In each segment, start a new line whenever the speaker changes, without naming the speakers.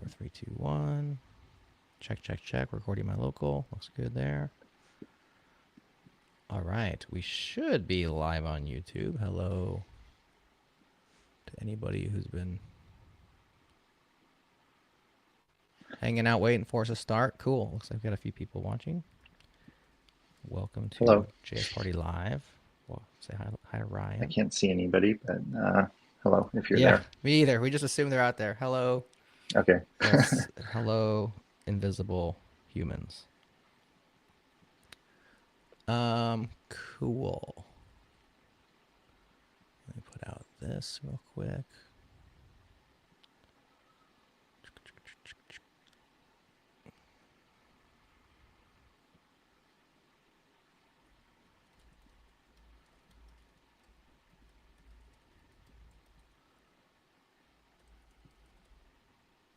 3, 2, 1. Check, check, check. Recording my local. Looks good there. All right. We should be live on YouTube. Hello to anybody who's been hanging out, waiting for us to start. Cool. Looks like we've got a few people watching. Welcome to
Hello.
JS Party Live. Well, say hi to Ryan.
I can't see anybody, but hello if you're
yeah,
there.
Me either. We just assume they're out there. Hello.
Okay.
Yes. Hello, invisible humans. Cool. Let me put out this real quick.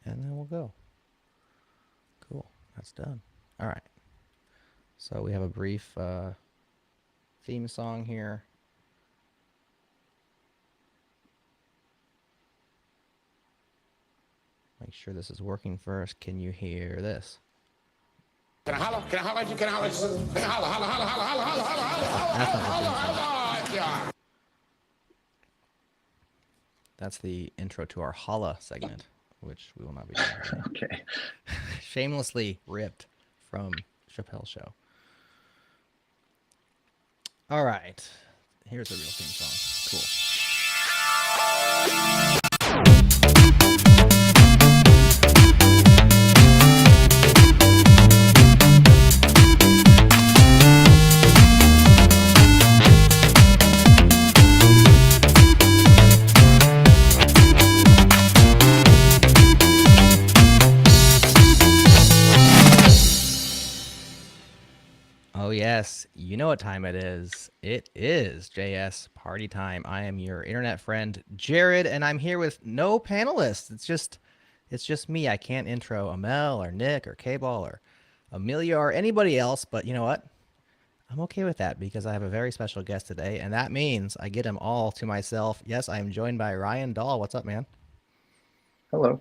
And then we'll go. Cool. That's done. All right. So we have a brief theme song here. Make sure this is working first. Can you hear this?
Can I holler? Can I holler? Can I holler? Can I holler? Holler, holler, holler, holler, holler, holler, holler, holler.
That's the intro to our holla segment, which we will not be doing today.
Okay.
Shamelessly ripped from Chappelle's show. All right. Here's a real theme song. Cool. Oh, yes. You know what time it is. It is JS Party Time. I am your internet friend, Jerod, and I'm here with no panelists. It's just me. I can't intro Amel or Nick or K-Ball or Amelia or anybody else, but you know what? I'm okay with that because I have a very special guest today, and that means I get him all to myself. Yes, I am joined by Ryan Dahl. What's up, man?
Hello.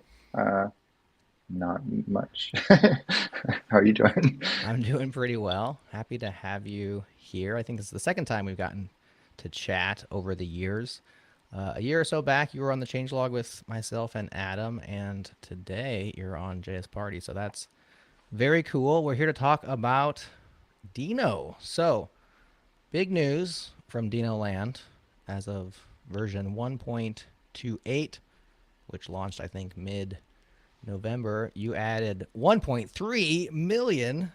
Not much. How are you doing?
I'm doing pretty well. Happy to have you here. I think this is the second time we've gotten to chat over the years. A year or so back, you were on the changelog with myself and Adam, and today you're on JS Party. So that's very cool. We're here to talk about Deno. So, big news from Deno Land as of version 1.28, which launched, I think, mid-November. You added 1.3 million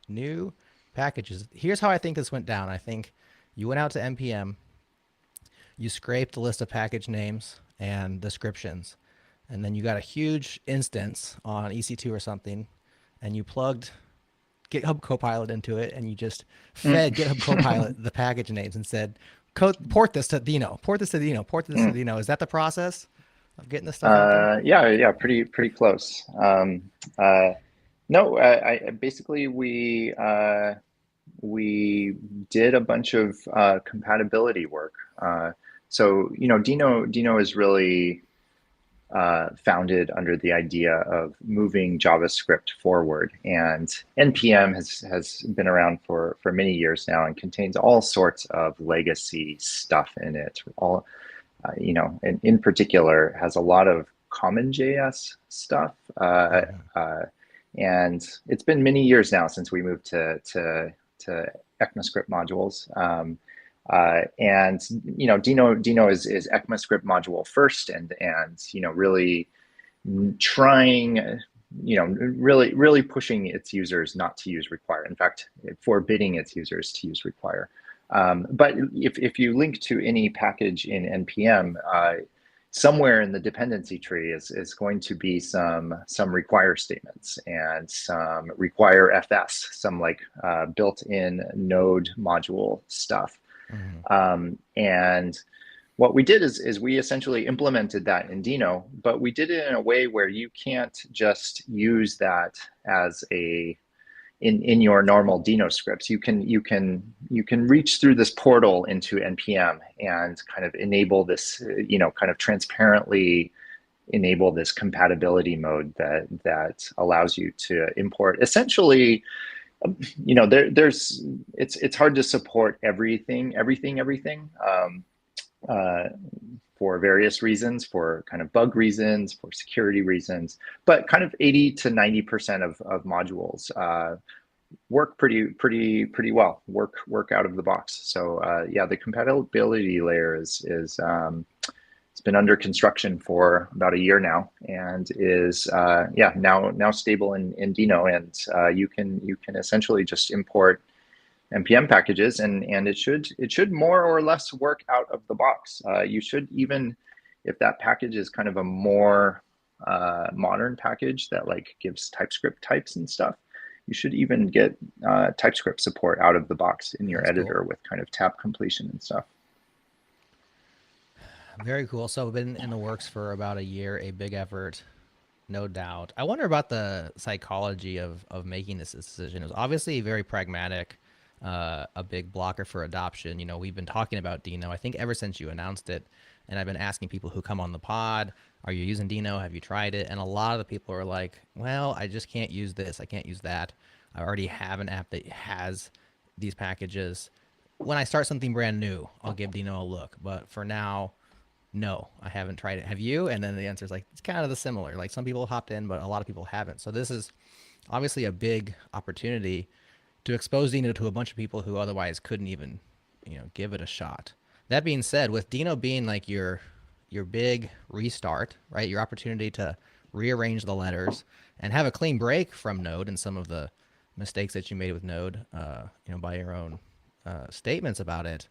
new packages. Here's how I think this went down. I think you went out to NPM, you scraped the list of package names and descriptions, and then you got a huge instance on EC2 or something, and you plugged GitHub Copilot into it, and you just fed GitHub Copilot the package names and said, port this to Deno, port this to Deno, port this to Deno. Is that the process of getting this stuff out there?
Yeah, pretty close. No, I basically we did a bunch of compatibility work. So Deno is really founded under the idea of moving JavaScript forward, and NPM has been around for many years now and contains all sorts of legacy stuff in it. All and in particular has a lot of common JS stuff. And it's been many years now since we moved to ECMAScript modules. And Deno is ECMAScript module first, and really trying, really pushing its users not to use require. In fact, forbidding its users to use require. But if you link to any package in NPM, somewhere in the dependency tree is going to be some require statements and some require FS, some like built-in node module stuff. And what we did is we essentially implemented that in Deno, but we did it in a way where you can't just use that as in your normal Deno scripts. You can reach through this portal into NPM and kind of enable this, kind of transparently enable this compatibility mode that allows you to import essentially, it's hard to support everything for various reasons, for kind of bug reasons, for security reasons, but kind of 80 to 90% of modules work pretty well, work out of the box. So yeah, the compatibility layer is it's been under construction for about a year now, and is yeah, now stable in Deno, and you can essentially just import npm packages, and it should more or less work out of the box. You should, even if that package is kind of a more modern package that like gives TypeScript types and stuff, you should even get TypeScript support out of the box in your editor with kind of tab completion and stuff.
Very cool. So been in the works for about a year, a big effort, no doubt. I wonder about the psychology of making this decision. It was obviously very pragmatic, a big blocker for adoption. You know, we've been talking about Deno, I think ever since you announced it, and I've been asking people who come on the pod, are you using Deno? Have you tried it? And a lot of the people are like, well, I just can't use this. I can't use that. I already have an app that has these packages. When I start something brand new, I'll give Deno a look. But for now, no, I haven't tried it. Have you? And then the answer is like, it's kind of the similar. Like some people hopped in, but a lot of people haven't. So this is obviously a big opportunity to expose Deno to a bunch of people who otherwise couldn't even, give it a shot. That being said, with Deno being like your big restart, right? Your opportunity to rearrange the letters and have a clean break from Node and some of the mistakes that you made with Node, by your own statements about it.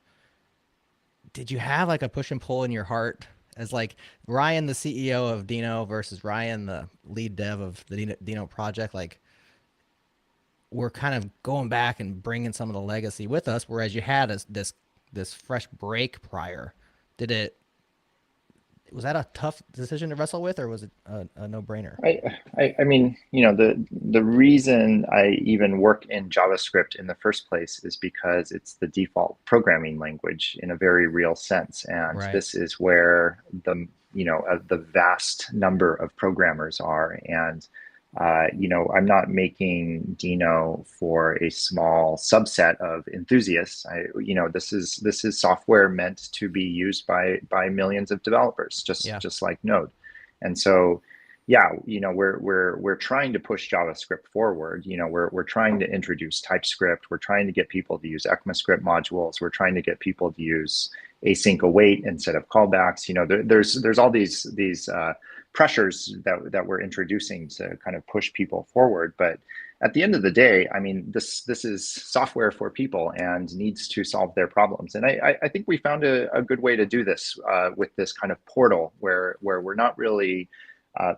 Did you have like a push and pull in your heart as like Ryan, the CEO of Deno, versus Ryan, the lead dev of the Deno project? Like, we're kind of going back and bringing some of the legacy with us, whereas you had this fresh break prior. Was that a tough decision to wrestle with, or was it a no-brainer?
I mean, the reason I even work in JavaScript in the first place is because it's the default programming language in a very real sense, and this is where the vast number of programmers are. And I'm not making Deno for a small subset of enthusiasts. This is software meant to be used by millions of developers, just like Node. And so, yeah, we're trying to push JavaScript forward. We're trying to introduce TypeScript. We're trying to get people to use ECMAScript modules. We're trying to get people to use async await instead of callbacks. There's all these pressures that we're introducing to kind of push people forward. But at the end of the day, I mean, this is software for people and needs to solve their problems. And I think we found a good way to do this with this kind of portal where we're not really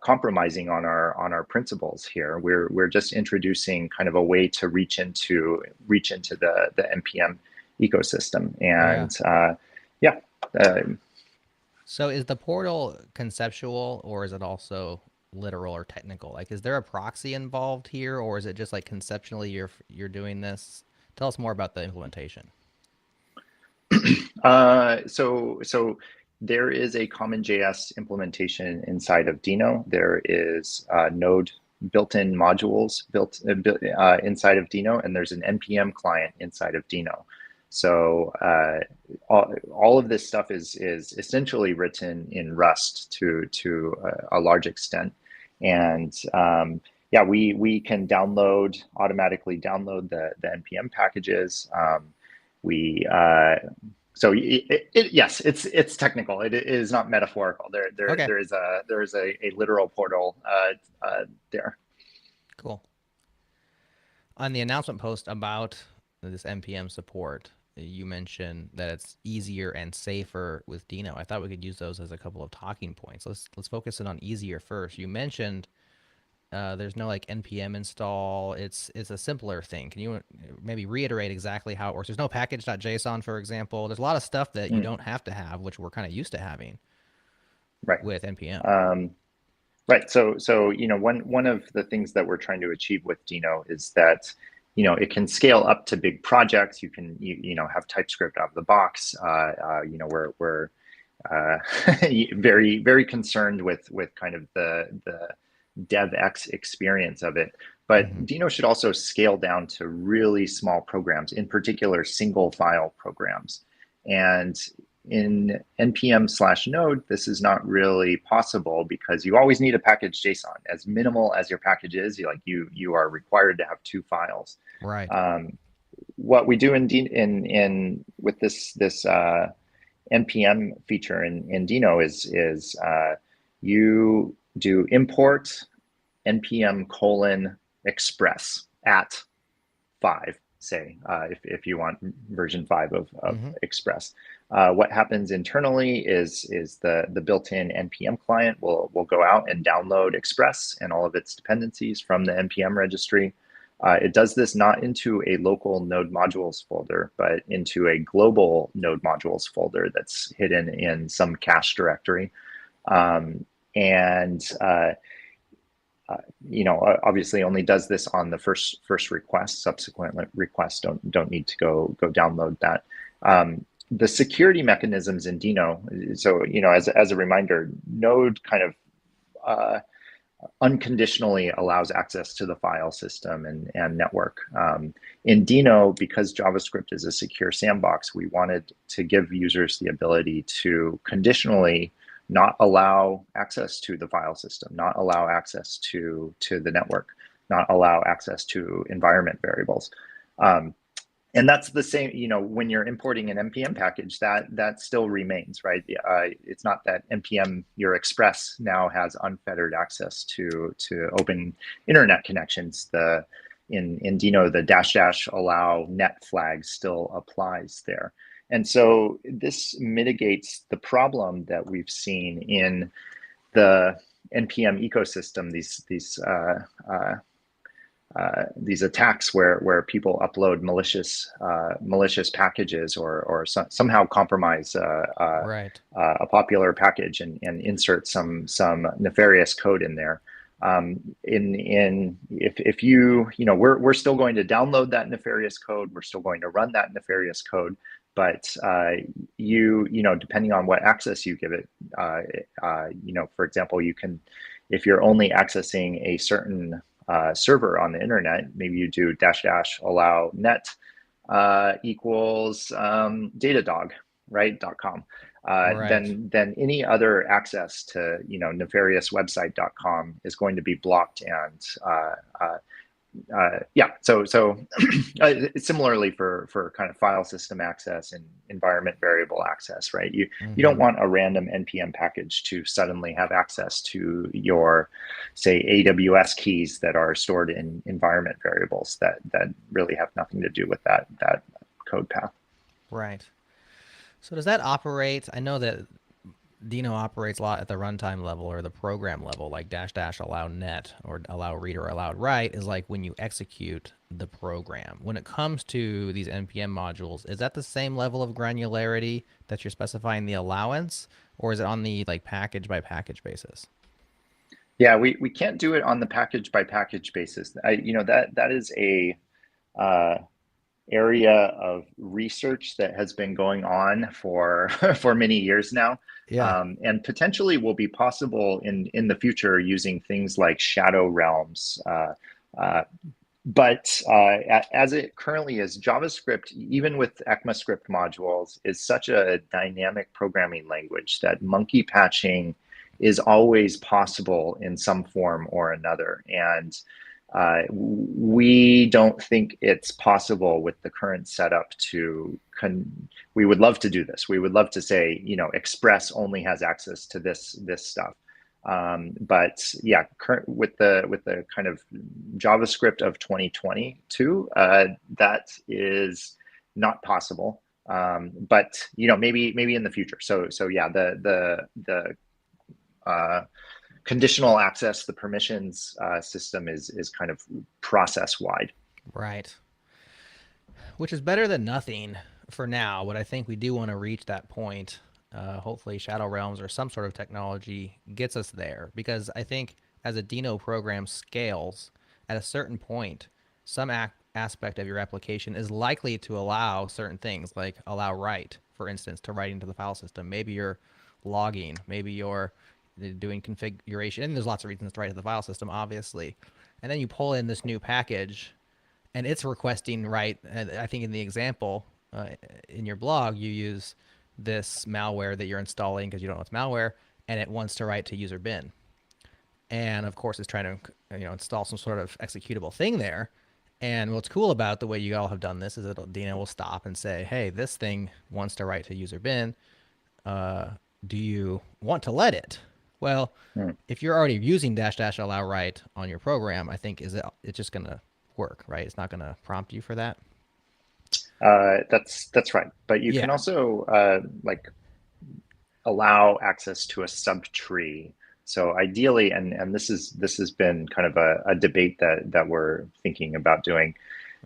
compromising on our principles here. We're just introducing kind of a way to reach into the npm ecosystem. And
so is the portal conceptual, or is it also literal or technical? Like, is there a proxy involved here, or is it just like conceptually you're doing this? Tell us more about the implementation.
So there is a CommonJS implementation inside of Deno. There is Node built-in modules built inside of Deno, and there's an npm client inside of Deno. So all of this stuff is essentially written in Rust to a large extent, and yeah, we can automatically download the npm packages. So yes, it's technical. It is not metaphorical. There is a literal portal there.
Cool. On the announcement post about this npm support, you mentioned that it's easier and safer with Deno. I thought we could use those as a couple of talking points. Let's focus in on easier first. You mentioned there's no like npm install. It's a simpler thing. Can you maybe reiterate exactly how it works? There's no package.json, for example. There's a lot of stuff that you don't have to have, which we're kind of used to having with npm.
Right. So one of the things that we're trying to achieve with Deno is that it can scale up to big projects. You can have TypeScript out of the box. very, very concerned with kind of the DevX experience of it. But Deno should also scale down to really small programs, in particular single file programs. And in npm/node, this is not really possible because you always need a package JSON. As minimal as your package is, you are required to have 2 files.
Right.
What we do with this npm feature in Deno is you do import npm:/express at 5, say, if you want version 5 of Express. What happens internally is the built-in npm client will go out and download Express and all of its dependencies from the npm registry. It does this not into a local node modules folder, but into a global node modules folder that's hidden in some cache directory. Obviously only does this on the first request. Subsequent requests don't need to go download that. The security mechanisms in Deno. So as a reminder, Node kind of unconditionally allows access to the file system and network. In Deno, because JavaScript is a secure sandbox, we wanted to give users the ability to conditionally not allow access to the file system, not allow access to the network, not allow access to environment variables. And that's the same, when you're importing an npm package, that still remains, right? It's not that npm your Express now has unfettered access to open internet connections. In Deno, the -- allow net flag still applies there. And so this mitigates the problem that we've seen in the npm ecosystem, these attacks where people upload malicious packages or somehow compromise
Right.
a popular package and insert some nefarious code in there. If we're still going to download that nefarious code, we're still going to run that nefarious code, but depending on what access you give it, for example, you can, if you're only accessing a certain server on the internet, maybe you do -- allow net equals datadog, right, .com.
Right.
Then any other access to nefarious website.com is going to be blocked. And so similarly for kind of file system access and environment variable access, right? You don't want a random npm package to suddenly have access to your, say, AWS keys that are stored in environment variables that really have nothing to do with that code path.
Right. So does that operate? I know that Deno operates a lot at the runtime level or the program level, like -- allow net or allow read or allow write is like when you execute the program. When it comes to these npm modules, is that the same level of granularity that you're specifying the allowance, or is it on the like package by package basis?
Yeah, we can't do it on the package by package basis. That is a area of research that has been going on for many years now.
Yeah.
And potentially will be possible in the future using things like shadow realms. But as it currently is, JavaScript, even with ECMAScript modules, is such a dynamic programming language that monkey patching is always possible in some form or another. And we don't think it's possible with the current setup we would love to do this. We would love to say, Express only has access to this stuff. But yeah, with the kind of JavaScript of 2022, that is not possible. But maybe in the future. So yeah, the conditional access, the permissions system is kind of process wide.
Right. Which is better than nothing for now, but I think we do want to reach that point. Hopefully Shadow Realms or some sort of technology gets us there, because I think as a Deno program scales, at a certain point, some aspect of your application is likely to allow certain things, like allow write, for instance, to write into the file system. Maybe you're logging. Maybe you're doing configuration, and there's lots of reasons to write to the file system, obviously. And then you pull in this new package, and it's requesting write. I think in the example in your blog, you use this malware that you're installing because you don't know it's malware, and it wants to write to user bin. And of course, it's trying to install some sort of executable thing there. And what's cool about the way you all have done this is that Deno will stop and say, "Hey, this thing wants to write to user bin. Do you want to let it?" Well, if you're already using -- allow write on your program, I think it's just gonna work, right? It's not gonna prompt you for that.
That's right. But you can also like allow access to a subtree. So ideally, and this has been kind of a debate that we're thinking about doing.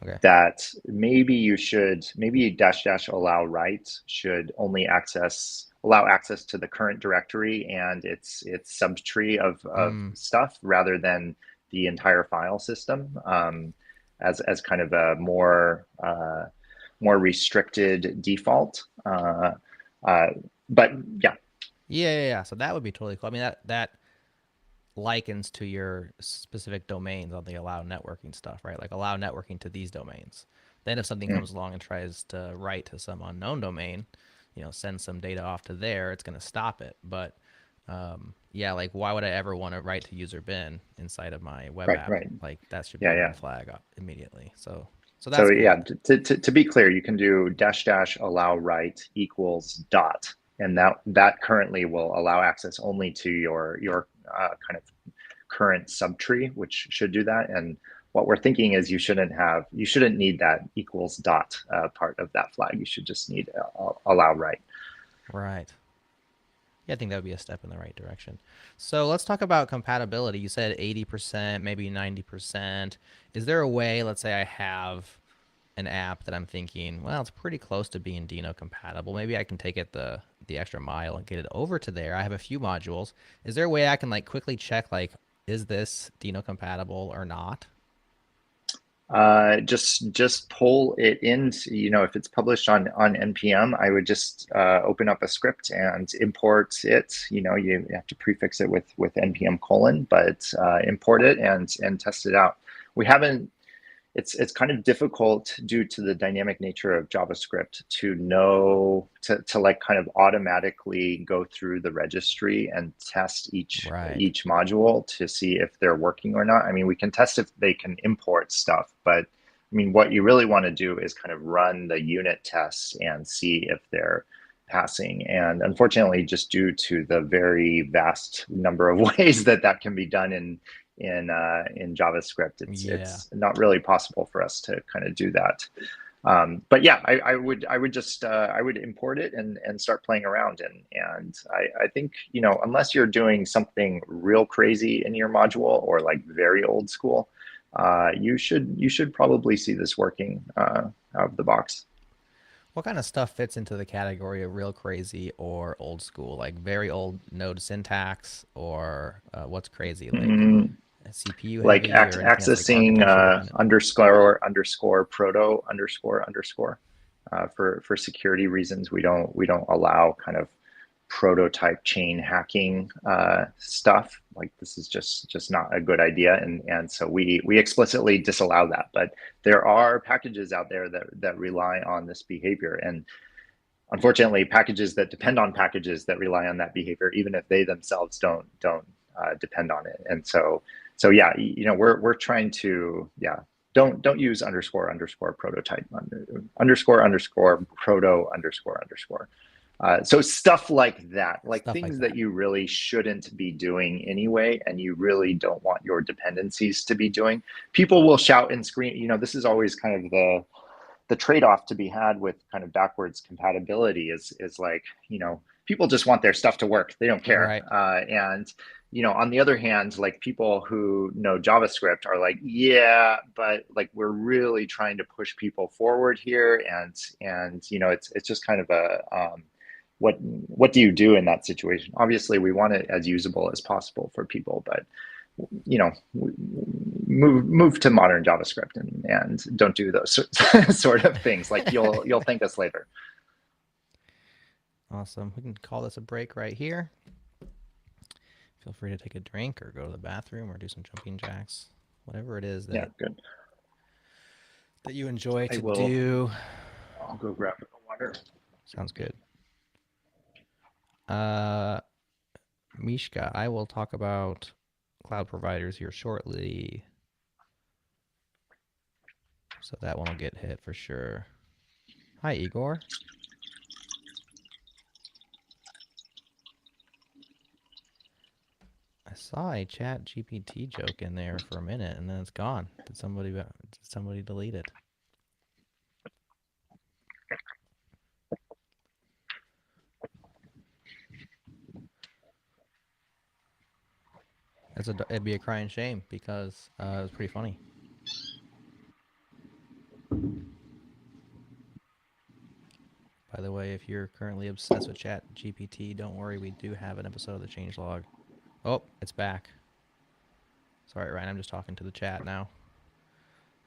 Okay.
That maybe -- allow write should only allow access to the current directory and its subtree of stuff rather than the entire file system, as kind of a more restricted default. But yeah.
Yeah. So that would be totally cool. I mean, that likens to your specific domains on the allow networking stuff, right? Like allow networking to these domains. Then if something comes along and tries to write to some unknown domain, send some data off to there, it's going to stop it. But yeah, like why would I ever want to write to user bin inside of my web app?
Right.
Like that should be a red flag immediately. So that's
so
cool.
Yeah, to be clear, you can do -- allow write equals dot, and that currently will allow access only to your kind of current subtree, which should do that. And what we're thinking is you shouldn't need that equals dot part of that flag. You should just need allow write.
Right. Yeah, I think that would be a step in the right direction. So let's talk about compatibility. You said 80%, maybe 90%. Is there a way, let's say I have an app that I'm thinking, well, it's pretty close to being Deno compatible. Maybe I can take it the extra mile and get it over to there. I have a few modules. Is there a way I can like quickly check, like, is this Deno compatible or not?
Just pull it in. If it's published on npm, I would just open up a script and import it. You have to prefix it with npm : but import it and test it out. We haven't. It's kind of difficult due to the dynamic nature of JavaScript to know to like kind of automatically go through the registry and test each module to see if they're working or not. I mean, we can test if they can import stuff, but I mean, what you really want to do is kind of run the unit tests and see if they're passing. And unfortunately, just due to the very vast number of ways that can be done in JavaScript, it's not really possible for us to kind of do that. But yeah, I would import it and start playing around. And I think, unless you're doing something real crazy in your module or like very old school, you should probably see this working out of the box.
What kind of stuff fits into the category of real crazy or old school? Like very old node syntax, or what's crazy? Like CPU
like
heavy, or
accessing __ proto _ for security reasons. We don't allow kind of prototype chain hacking stuff. Like this is just not a good idea, and so we explicitly disallow that. But there are packages out there that rely on this behavior, and unfortunately packages that depend on packages that rely on that behavior, even if they themselves don't depend on it. And so yeah, we're trying to don't use _ prototype _ proto _ so stuff like that, like things that you really shouldn't be doing anyway, and you really don't want your dependencies to be doing. People will shout and scream. This is always kind of the trade-off to be had with kind of backwards compatibility is like, people just want their stuff to work. They don't care.
Right.
And on the other hand, like people who know JavaScript are like, yeah, but like we're really trying to push people forward here, and it's just kind of a what do you do in that situation? Obviously, we want it as usable as possible for people, but move to modern JavaScript and don't do those sort of things. Like you'll thank us later.
Awesome. We can call this a break right here. Feel free to take a drink or go to the bathroom or do some jumping jacks. Whatever it is that,
good.
that you enjoy
I
to
will.
do.
I'll go grab the water.
Sounds good. Mishka, I will talk about cloud providers here shortly. So that one will get hit for sure. Hi, Igor. I saw a chat GPT joke in there for a minute and then it's gone. Did somebody delete it? It'd be a crying shame because it was pretty funny. By the way, if you're currently obsessed with chat GPT, don't worry, we do have an episode of the changelog. Oh, it's back. Sorry, Ryan, I'm just talking to the chat now.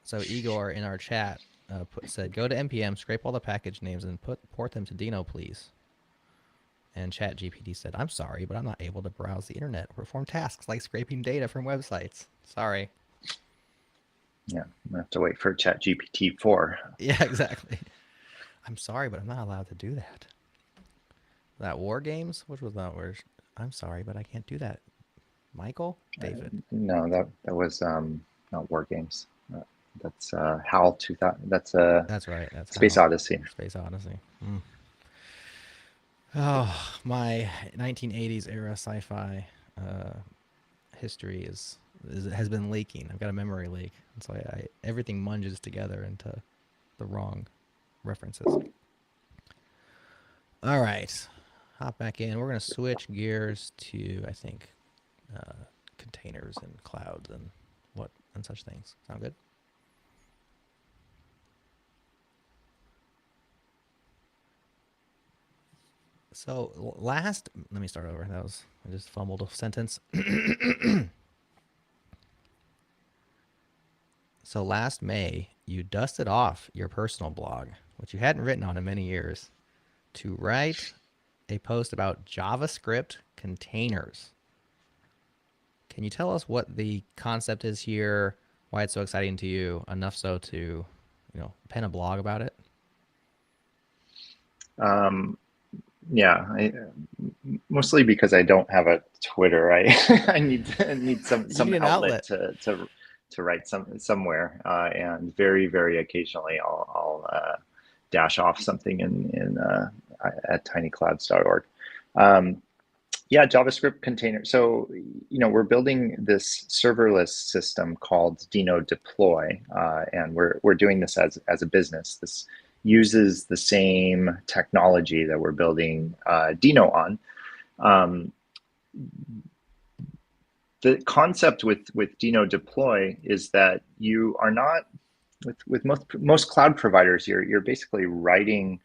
So Igor in our chat said, go to NPM, scrape all the package names, and port them to Deno, please. And ChatGPT said, I'm sorry, but I'm not able to browse the internet or perform tasks like scraping data from websites. Sorry.
Yeah, I'm gonna have to wait for ChatGPT 4.
Yeah, exactly. I'm sorry, but I'm not allowed to do that. That War Games? Which was that word? I'm sorry, but I can't do that. Michael? David?
No, that was not War Games. That's HAL 2000. That's
right. That's
Space
HAL.
Odyssey.
Space Odyssey. Oh, my 1980s era sci-fi history has been leaking. I've got a memory leak, and so everything munges together into the wrong references. All right, hop back in. We're gonna switch gears to, I think, containers and clouds and such things. Sound good? So let me start over. I just fumbled a sentence. So last May, you dusted off your personal blog, which you hadn't written on in many years, to write a post about JavaScript containers. Can you tell us what the concept is here, why it's so exciting to you, enough so to, pen a blog about it?
Yeah, mostly because I don't have a Twitter. I need some
need an
outlet to write somewhere, and very, very occasionally I'll dash off something in at tinyclouds.org. Yeah, JavaScript container. So, we're building this serverless system called Deno Deploy, and we're doing this as a business. This uses the same technology that we're building Deno on. The concept with Deno Deploy is that you are not with most cloud providers. You're basically writing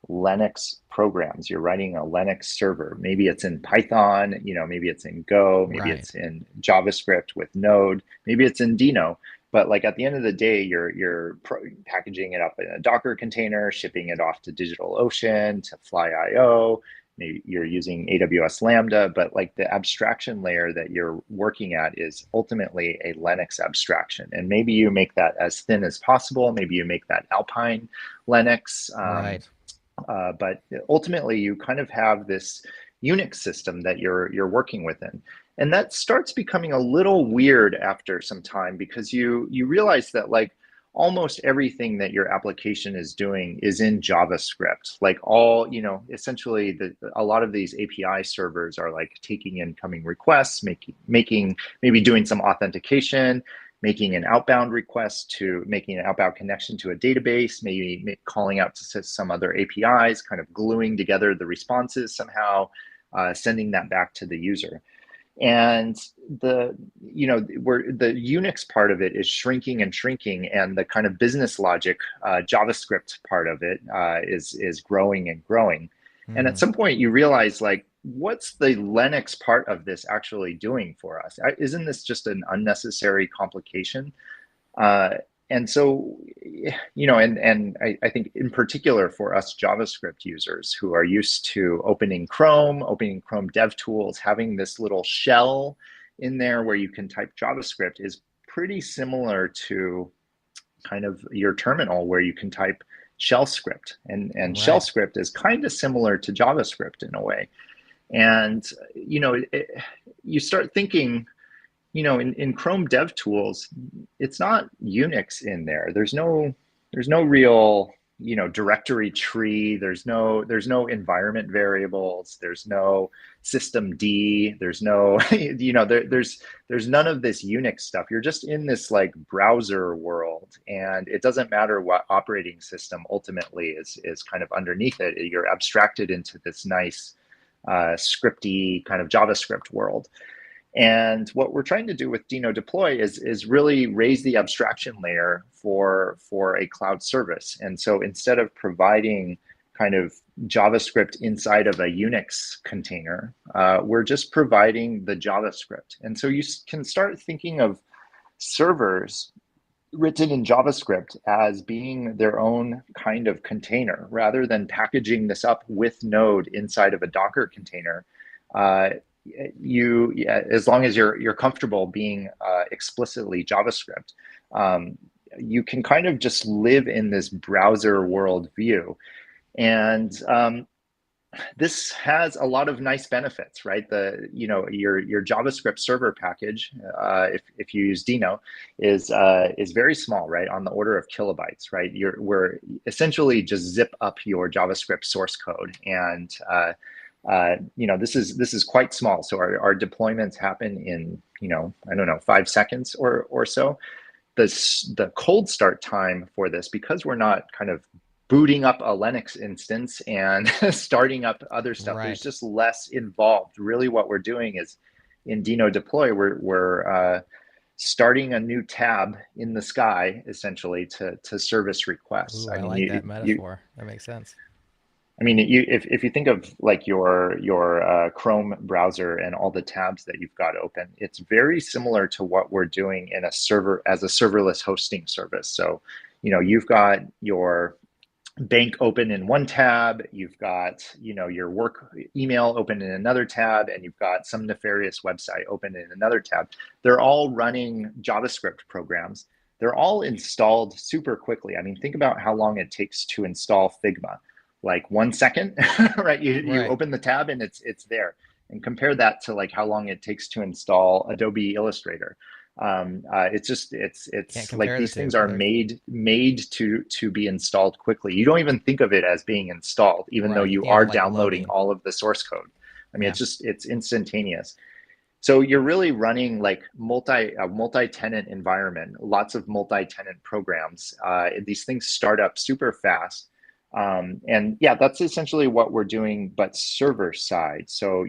Linux programs. You're writing a Linux server. Maybe it's in Python, maybe it's in Go, maybe it's in JavaScript with Node, maybe it's in Deno. But like at the end of the day, you're packaging it up in a Docker container, shipping it off to DigitalOcean, to Fly.io. Maybe you're using AWS Lambda, but like the abstraction layer that you're working at is ultimately a Linux abstraction. And maybe you make that as thin as possible. Maybe you make that Alpine Linux.
Right.
But ultimately, you kind of have this Unix system that you're working within. And that starts becoming a little weird after some time, because you realize that like almost everything that your application is doing is in JavaScript. Like essentially a lot of these API servers are like taking incoming requests, making maybe doing some authentication, making an outbound making an outbound connection to a database, maybe calling out to some other APIs, kind of gluing together the responses somehow, sending that back to the user. And the Unix part of it is shrinking and shrinking, and the kind of business logic JavaScript part of it is growing and growing. And at some point you realize, like, what's the Linux part of this actually doing for us? Isn't this just an unnecessary complication? and so, and I think in particular for us JavaScript users who are used to opening Chrome DevTools, having this little shell in there where you can type JavaScript is pretty similar to kind of your terminal where you can type shell script, and
Right.
shell script is kind of similar to JavaScript in a way. And you start thinking, in Chrome DevTools, it's not Unix in there. There's no real, directory tree. There's no environment variables. There's no systemd. There's no, there's none of this Unix stuff. You're just in this like browser world, and it doesn't matter what operating system ultimately is kind of underneath it. You're abstracted into this nice scripty kind of JavaScript world. And what we're trying to do with Deno deploy is really raise the abstraction layer for a cloud service. And so instead of providing kind of JavaScript inside of a Unix container, we're just providing the JavaScript. And so you can start thinking of servers written in JavaScript as being their own kind of container, rather than packaging this up with Node inside of a Docker container. As long as you're comfortable being explicitly JavaScript, you can kind of just live in this browser world view. And this has a lot of nice benefits, right? Your JavaScript server package, if you use Deno, is very small, right? On the order of kilobytes, right? We're essentially just zip up your JavaScript source code, and this is quite small. So our deployments happen in, I don't know, 5 seconds or so. The cold start time for this, because we're not kind of booting up a Linux instance and starting up other stuff,
Right.
There's just less involved. Really what we're doing is in Deno deploy, we're starting a new tab in the sky, essentially, to service requests.
Ooh, I like that metaphor. That makes sense.
I mean, if you think of like your Chrome browser and all the tabs that you've got open, it's very similar to what we're doing in a server as a serverless hosting service. So, you've got your bank open in one tab, you've got your work email open in another tab, and you've got some nefarious website open in another tab. They're all running JavaScript programs. They're all installed super quickly. I mean, think about how long it takes to install Figma. Like 1 second, right? You open the tab and it's there. And compare that to like how long it takes to install Adobe Illustrator. It's like these things are made to be installed quickly. You don't even think of it as being installed, even though you are downloading all of the source code. I mean, it's instantaneous. So you're really running like a multi-tenant environment, lots of multi-tenant programs. These things start up super fast. And yeah, that's essentially what we're doing, but server side. So,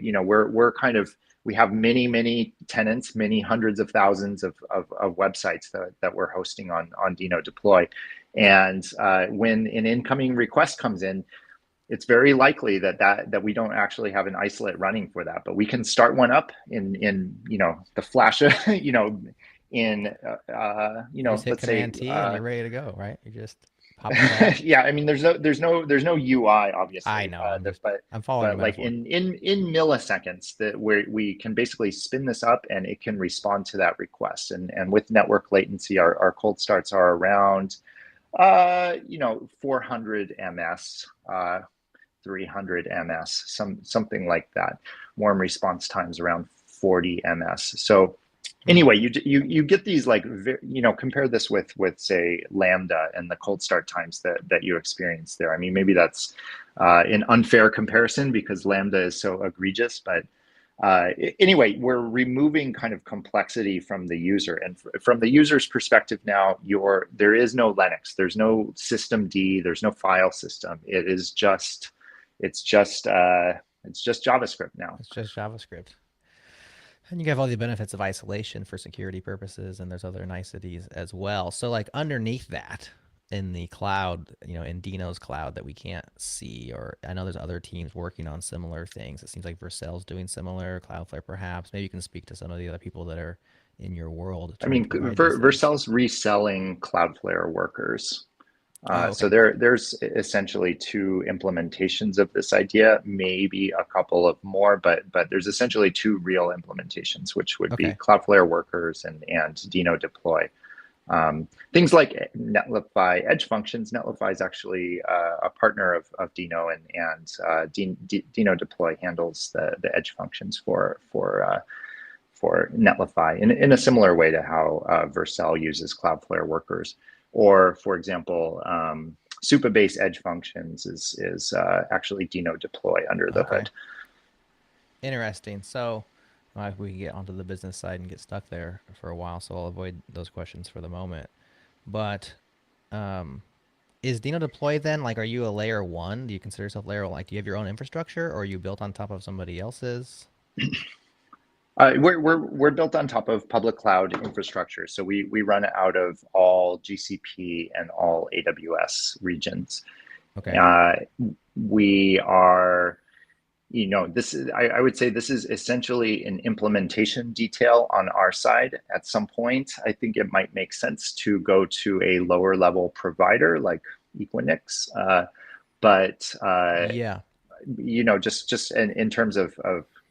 we have many tenants, many hundreds of thousands of websites that we're hosting on Deno deploy. And when an incoming request comes in, it's very likely that we don't actually have an isolate running for that, but we can start one up in the flash of,
let's say Command T and you're ready to go, right? You just pop
yeah, I mean, there's no UI, obviously.
I know, I'm
But
following.
like in milliseconds, that we can basically spin this up and it can respond to that request. And with network latency, our cold starts are around 400 ms, 300 ms, something like that. Warm response times around 40 ms. So anyway, you get these like, compare this with say Lambda and the cold start times that you experience there. I mean, maybe that's an unfair comparison because Lambda is so egregious, but anyway, we're removing kind of complexity from the user, and from the user's perspective now, there is no Linux, there's no systemd, there's no file system. It's just JavaScript now.
It's just JavaScript. And you have all the benefits of isolation for security purposes, and there's other niceties as well. So like underneath that in the cloud, in Deno's cloud that we can't see, or I know there's other teams working on similar things. It seems like Vercel's doing similar, Cloudflare perhaps. Maybe you can speak to some of the other people that are in your world
I
trying
mean,
to provide these things?
Vercel's reselling Cloudflare workers.
Oh,
So
okay.
there's essentially two implementations of this idea, maybe a couple of more, but there's essentially two real implementations, which would be
Okay.
Cloudflare workers and Deno deploy. Things like Netlify edge functions. Netlify is actually a partner of Deno, and Deno deploy handles the edge functions for Netlify in a similar way to how Vercel uses Cloudflare workers. Or, for example, Supabase edge functions is actually Deno deploy under the
Okay.
hood.
Interesting. So we can get onto the business side and get stuck there for a while, so I'll avoid those questions for the moment. But is Deno deploy then, like, are you a layer one? Do you consider yourself layer one? Like, do you have your own infrastructure, or are you built on top of somebody else's?
We're built on top of public cloud infrastructure, so we run out of all GCP and all AWS regions.
Okay.
We are, this is, I would say this is essentially an implementation detail on our side. At some point, I think it might make sense to go to a lower level provider like Equinix, but
Yeah.
just in terms of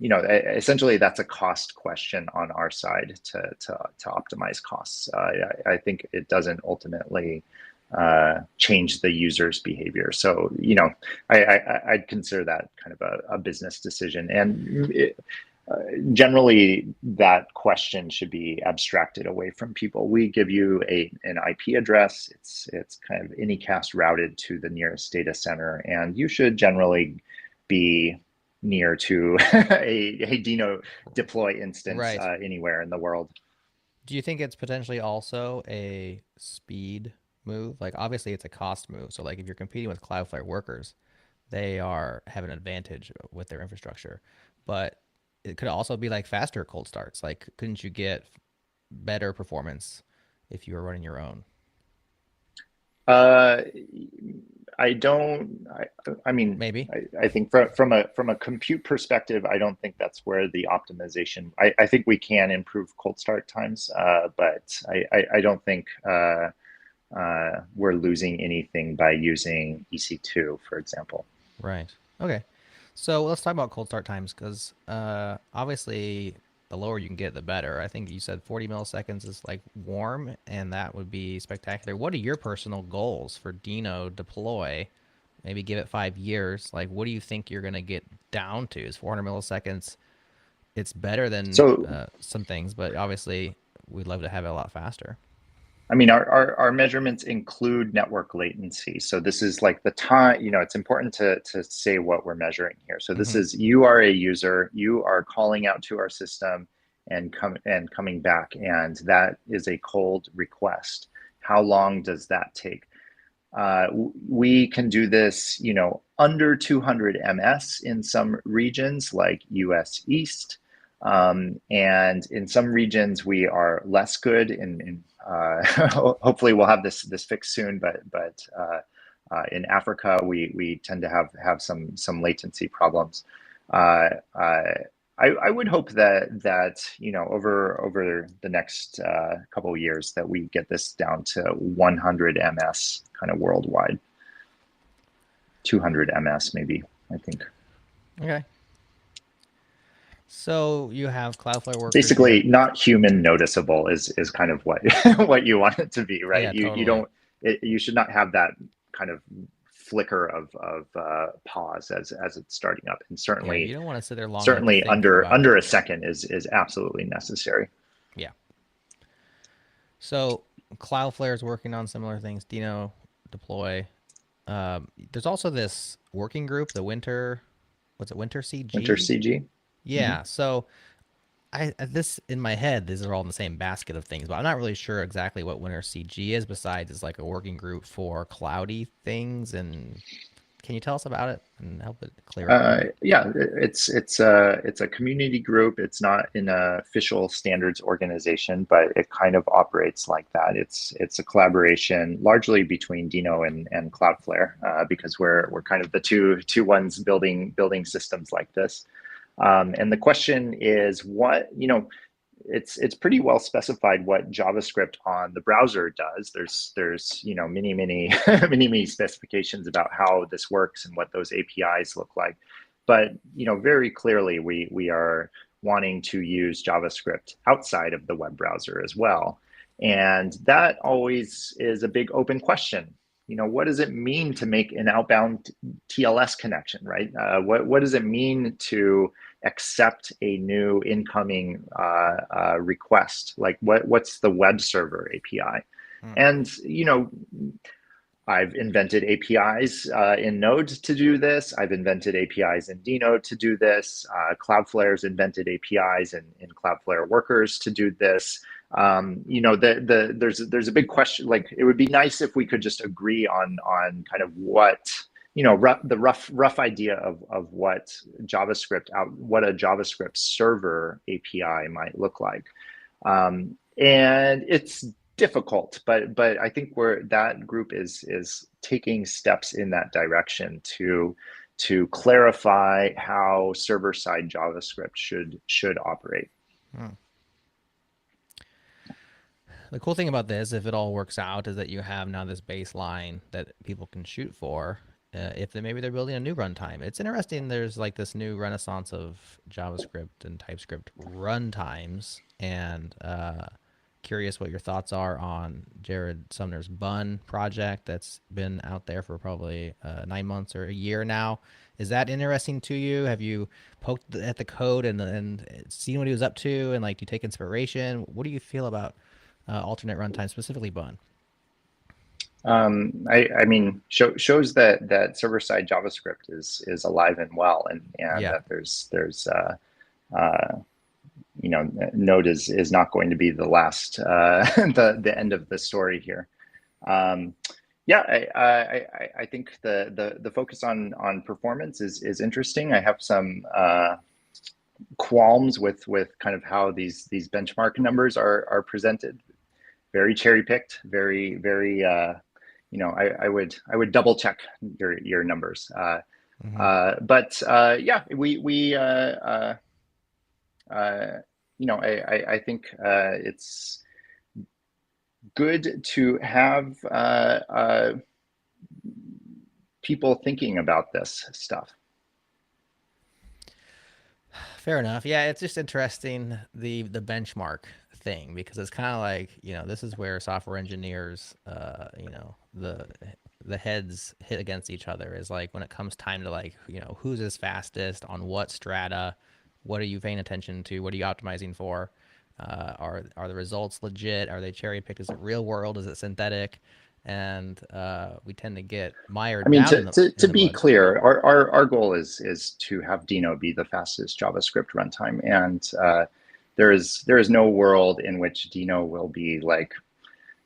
essentially that's a cost question on our side to optimize costs. I think it doesn't ultimately change the user's behavior. So I'd consider that kind of a business decision, and generally that question should be abstracted away from people. We give you an IP address. It's kind of anycast routed to the nearest data center, and you should generally be near to a Deno deploy instance
Right.
anywhere in the world.
Do you think it's potentially also a speed move? Like, obviously it's a cost move. So like if you're competing with Cloudflare workers, they have an advantage with their infrastructure. But it could also be like faster cold starts. Like, couldn't you get better performance if you were running your own?
Uh, I don't. I mean,
Maybe.
I think from a compute perspective, I don't think that's where the optimization. I think we can improve cold start times, but I don't think we're losing anything by using EC2, for example.
Right. Okay. So let's talk about cold start times, because obviously the lower you can get, the better. I think you said 40 milliseconds is like warm, and that would be spectacular. What are your personal goals for Deno deploy? Maybe give it 5 years. Like, what do you think you're going to get down to? Is 400 milliseconds? It's better than
So
some things, but obviously we'd love to have it a lot faster.
I mean, our measurements include network latency. So this is like the time, it's important to say what we're measuring here. So this
Mm-hmm.
is, you are a user, you are calling out to our system and coming back, and that is a cold request. How long does that take? We can do this, under 200 ms in some regions like US East. And in some regions, we are less good. Hopefully, we'll have this fixed soon. But in Africa, we tend to have some latency problems. I would hope that over the next couple of years that we get this down to 100 ms kind of worldwide. 200 ms maybe, I think.
Okay. So you have Cloudflare workers.
Basically, not human noticeable is kind of what what you want it to be, right?
Yeah,
You
totally.
don't you should not have that kind of flicker of pause as it's starting up, and certainly
Yeah, you don't want to sit there long enough to
certainly
think
under
about it.
a second is absolutely necessary.
Yeah. So Cloudflare is working on similar things. Deno deploy. There's also this working group, the WinterCG?
WinterCG.
Yeah. Mm-hmm. So this in my head, these are all in the same basket of things, but I'm not really sure exactly what WinterCG is. Besides, it's like a working group for cloudy things. And can you tell us about it and help it clear up?
Yeah, it's a community group. It's not an official standards organization, but it kind of operates like that. It's a collaboration largely between Deno and Cloudflare, because we're kind of the two ones building systems like this. And the question is, what it's pretty well specified what JavaScript on the browser does. There's many many specifications about how this works and what those APIs look like. But very clearly we are wanting to use JavaScript outside of the web browser as well. And that always is a big open question. What does it mean to make an outbound TLS connection, right? What does it mean to accept a new incoming request? Like what's the web server API? And, I've invented APIs in Node to do this. I've invented APIs in Deno to do this. Cloudflare's invented APIs in Cloudflare workers to do this. There's a big question. Like, it would be nice if we could just agree on kind of what the rough idea of what what a JavaScript server API might look like. And it's difficult, but I think that group is taking steps in that direction to clarify how server-side JavaScript should operate.
The cool thing about this, if it all works out, is that you have now this baseline that people can shoot for. If maybe they're building a new runtime. It's interesting. There's like this new renaissance of JavaScript and TypeScript runtimes, and curious what your thoughts are on Jerod Sumner's Bun project that's been out there for probably 9 months or a year now. Is that interesting to you? Have you poked at the code and seen what he was up to, and like, do you take inspiration? What do you feel about alternate runtime, specifically Bun?
I mean, shows that server-side JavaScript is alive and well, and that there's Node is not going to be the last the end of the story here. I think the focus on performance is interesting. I have some qualms with kind of how these benchmark numbers are presented. Very cherry picked. Very I would double check your numbers. I think it's good to have people thinking about this stuff.
Fair enough. Yeah, it's just interesting, the benchmark thing, because it's kind of like, this is where software engineers, the heads hit against each other, is like when it comes time to like, who's is fastest on what strata, what are you paying attention to, what are you optimizing for, are the results legit, are they cherry picked, is it real world, is it synthetic? And we tend to get mired.
I mean, to be clear, our goal is to have Deno be the fastest JavaScript runtime, and there is no world in which Deno will be like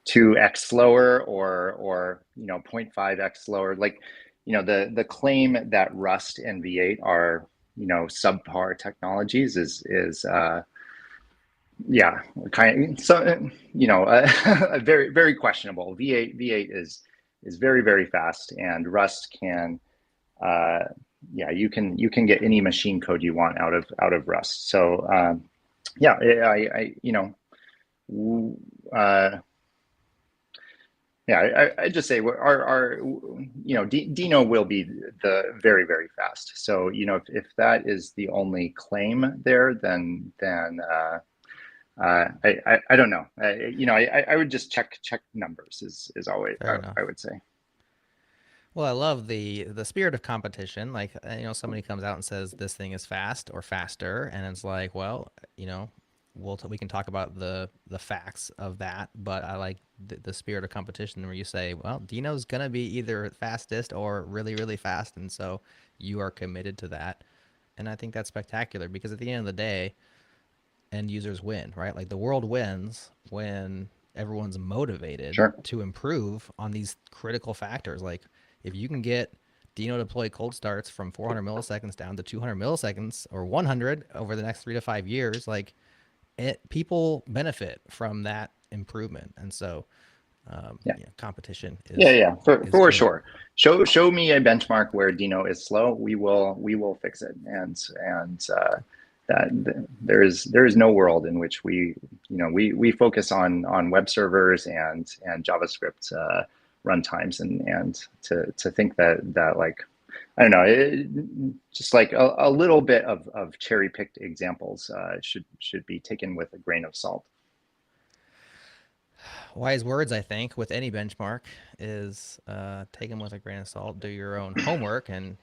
2x slower or 0.5x slower. Like, the claim that Rust and V8 are subpar technologies is kind of, so very very questionable. V8 is very very fast, and Rust can you can get any machine code you want out of Rust. So I just say our Deno will be the very very fast. So if that is the only claim there, then I don't know. I would just check numbers is always I would say.
Well, I love the spirit of competition. Like, somebody comes out and says this thing is fast or faster, and it's like, well, we can talk about the facts of that, but I like the spirit of competition where you say, well, Deno's gonna be either fastest or really really fast, and so you are committed to that. And I think that's spectacular, because at the end of the day, end users win, right? Like, the world wins when everyone's motivated to improve on these critical factors. Like, if you can get Deno deploy cold starts from 400 milliseconds down to 200 milliseconds or 100 over the next 3 to 5 years, like, people benefit from that improvement. And so competition is
for sure. Show me a benchmark where Deno is slow, we will fix it, and there is no world in which we focus on web servers and JavaScript runtimes, and to think that like, I don't know, just like a little bit of cherry picked examples should be taken with a grain of salt.
Wise words, I think, with any benchmark is take them with a grain of salt, do your own homework, and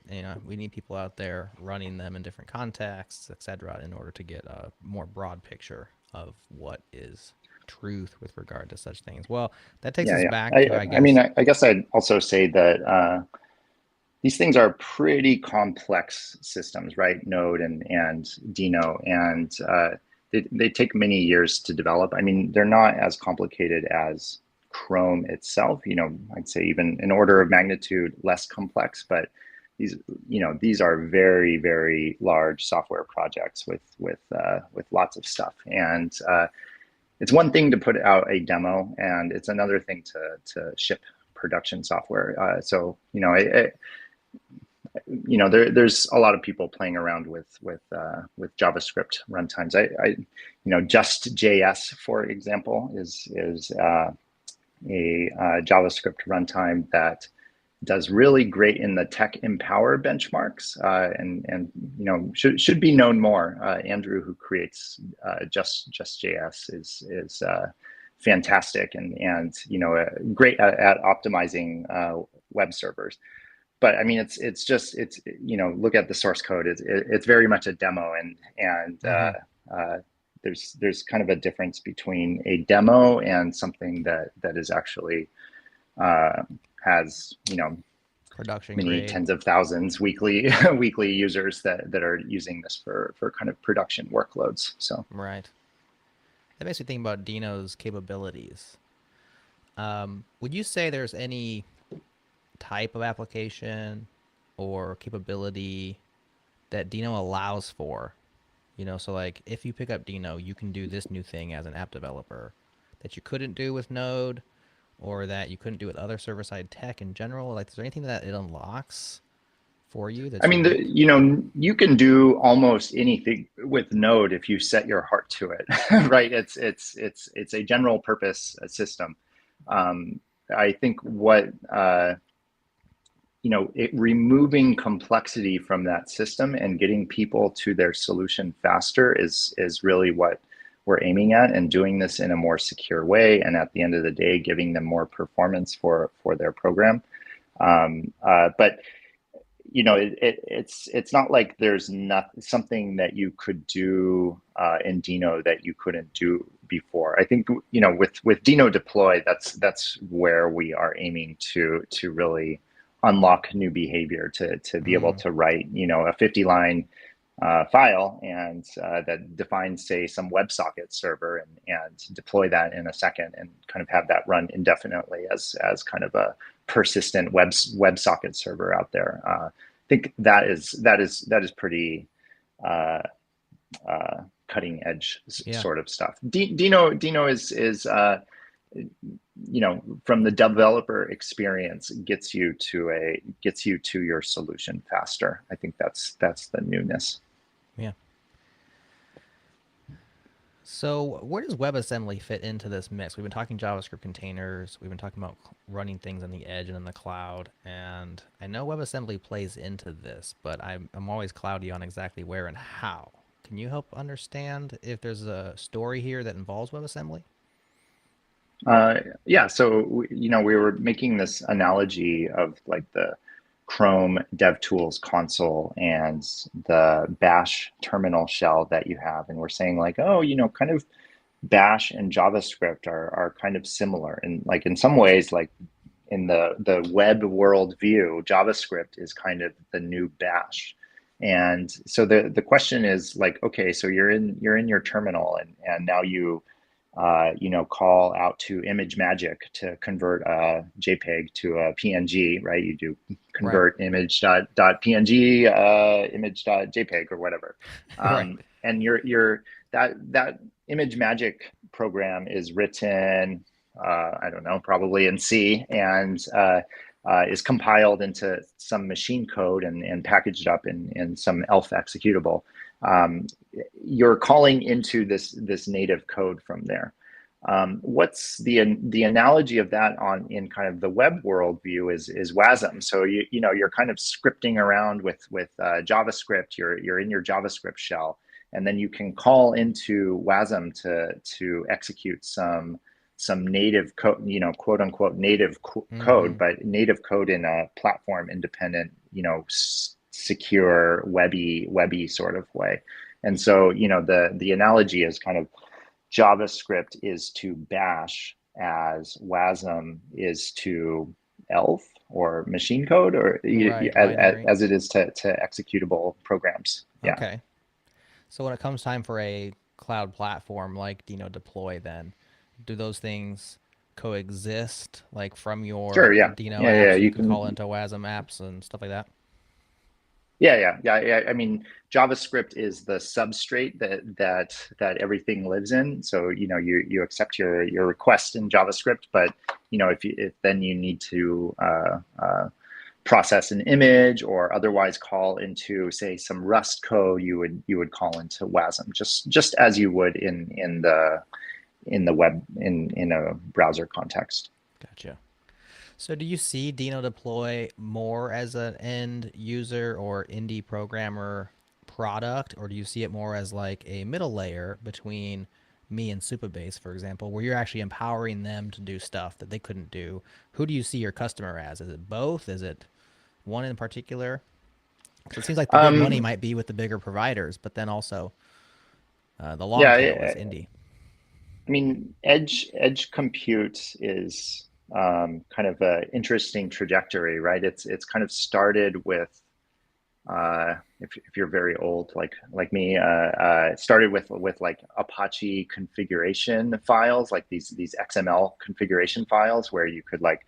we need people out there running them in different contexts, etc., in order to get a more broad picture of what is truth with regard to such things. Well, that takes us back to, I guess.
I mean, I guess I'd also say that these things are pretty complex systems, right? Node and Deno, and they take many years to develop. I mean, they're not as complicated as Chrome itself. I'd say even an order of magnitude less complex, but these are very, very large software projects with lots of stuff. And it's one thing to put out a demo, and it's another thing to ship production software. So there's a lot of people playing around with JavaScript runtimes. Just.js, for example, is a JavaScript runtime that does really great in the Tech Empower benchmarks, and should be known more. Andrew, who creates Just.js, is fantastic and great at optimizing web servers. But I mean, it's look at the source code. It's very much a demo, and there's kind of a difference between a demo and something that is actually has
production
many
grade.
tens of thousands weekly users that are using this for kind of production workloads. So
right, that makes me think about Deno's capabilities. Would you say there's any type of application or capability that Deno allows for? So like if you pick up Deno, you can do this new thing as an app developer that you couldn't do with Node, or that you couldn't do with other server-side tech in general. Like, is there anything that it unlocks for you?
I mean, you can do almost anything with Node if you set your heart to it, right? It's a general purpose system. I think what removing complexity from that system and getting people to their solution faster is really what we're aiming at, and doing this in a more secure way, and at the end of the day, giving them more performance for their program. But it's not like there's not something that you could do in Deno that you couldn't do before. I think with Deno deploy, that's where we are aiming to really unlock new behavior, to be able to write a 50-line file and that defines, say, some WebSocket server, and deploy that in a second, and kind of have that run indefinitely as kind of a persistent WebSocket server out there. I think that is pretty cutting edge sort of stuff. Deno is from the developer experience, gets you to your solution faster. I think that's the newness.
Yeah. So where does WebAssembly fit into this mix? We've been talking JavaScript containers. We've been talking about running things on the edge and in the cloud. And I know WebAssembly plays into this, but I'm always cloudy on exactly where and how. Can you help understand if there's a story here that involves WebAssembly?
Yeah, so we were making this analogy of like the Chrome DevTools console and the Bash terminal shell that you have, and we're saying like, kind of Bash and JavaScript are kind of similar, and like in some ways, like in the web world view, JavaScript is kind of the new Bash. And so the question is like, okay, so you're in your terminal, and now you call out to ImageMagick to convert a JPEG to a PNG, right? You do convert right. image.png, image.jpg or whatever.
Right.
And that ImageMagick program is written, I don't know, probably in C, and is compiled into some machine code and packaged up in some ELF executable. you're calling into this native code from there. What's the analogy of that in kind of the web world view is WASM. So you're kind of scripting around with JavaScript. You're in your JavaScript shell, and then you can call into WASM to execute some native code, quote unquote native code, but native code in a platform independent, secure webby sort of way. And so the analogy is kind of JavaScript is to Bash as WASM is to ELF or machine code, or as it is to executable programs. Yeah.
Okay. So when it comes time for a cloud platform like Deno deploy, then do those things coexist? Like from your
Sure, yeah.
Deno
Yeah,
apps,
you
you can
can
call into WASM apps and stuff like that?
Yeah. I mean, JavaScript is the substrate that everything lives in. So you accept your request in JavaScript, but if then you need to process an image or otherwise call into, say, some Rust code, you would call into WASM just as you would in the web in a browser context.
Gotcha. So do you see Deno deploy more as an end user or indie programmer product, or do you see it more as like a middle layer between me and Supabase, for example, where you're actually empowering them to do stuff that they couldn't do? Who do you see your customer as? Is it both? Is it one in particular? So it seems like the big money might be with the bigger providers, but then also the long tail is indie.
I mean, edge compute is kind of an interesting trajectory, right? It's kind of started with, if you're very old like me, it started with like Apache configuration files, like these XML configuration files where you could like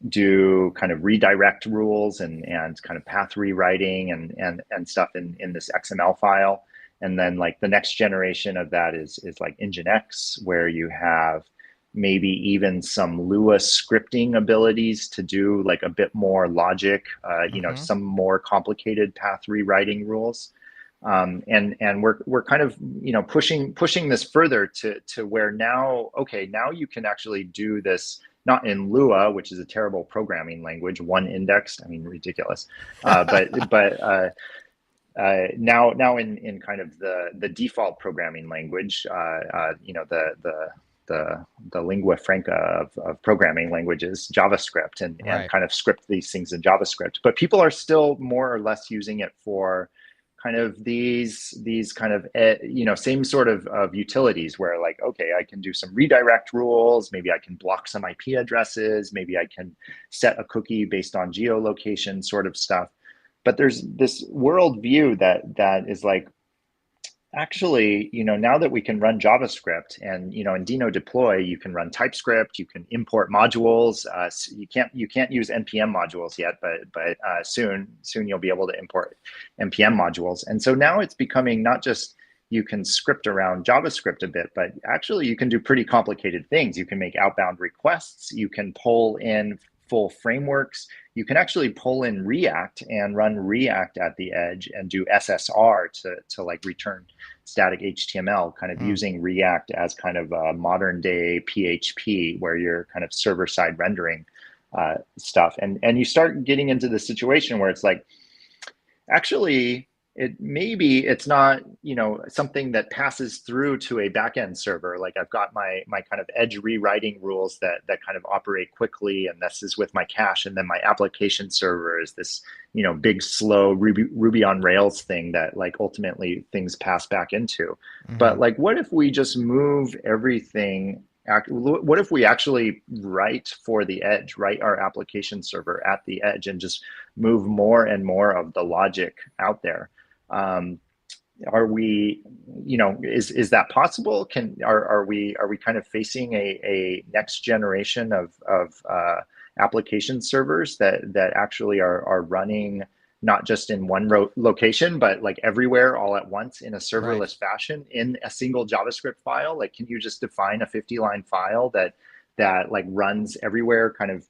do kind of redirect rules and kind of path rewriting and stuff in this XML file. And then like the next generation of that is like Nginx, where you have maybe even some Lua scripting abilities to do like a bit more logic, some more complicated path rewriting rules. And we're kind of pushing this further to where now you can actually do this not in Lua, which is a terrible programming language, one indexed. I mean, ridiculous. But now in kind of the default programming language, the lingua franca of programming languages, JavaScript, and kind of script these things in JavaScript. But people are still more or less using it for kind of these kind of same sort of utilities where like, okay, I can do some redirect rules, maybe I can block some IP addresses, maybe I can set a cookie based on geolocation sort of stuff. But there's this worldview that is like, actually, now that we can run JavaScript and in Deno deploy, you can run TypeScript, you can import modules. You can't use npm modules yet, but soon you'll be able to import npm modules. And so now it's becoming not just you can script around JavaScript a bit, but actually you can do pretty complicated things. You can make outbound requests. You can pull in full frameworks. You can actually pull in React and run React at the edge and do SSR to like return static HTML, kind of using React as kind of a modern day PHP where you're kind of server side rendering stuff. And you start getting into the situation where it's like, actually, it's not something that passes through to a backend server. Like I've got my kind of edge rewriting rules that kind of operate quickly, and this is with my cache, and then my application server is this big slow Ruby on Rails thing that like ultimately things pass back into. But like, what if we just move everything? What if we actually write our application server at the edge and just move more and more of the logic out there? Are we, is that possible? Are we kind of facing a next generation of application servers that actually are running not just in one location, but like everywhere all at once in a serverless fashion in a single JavaScript file? Like, can you just define a 50-line file that like runs everywhere kind of,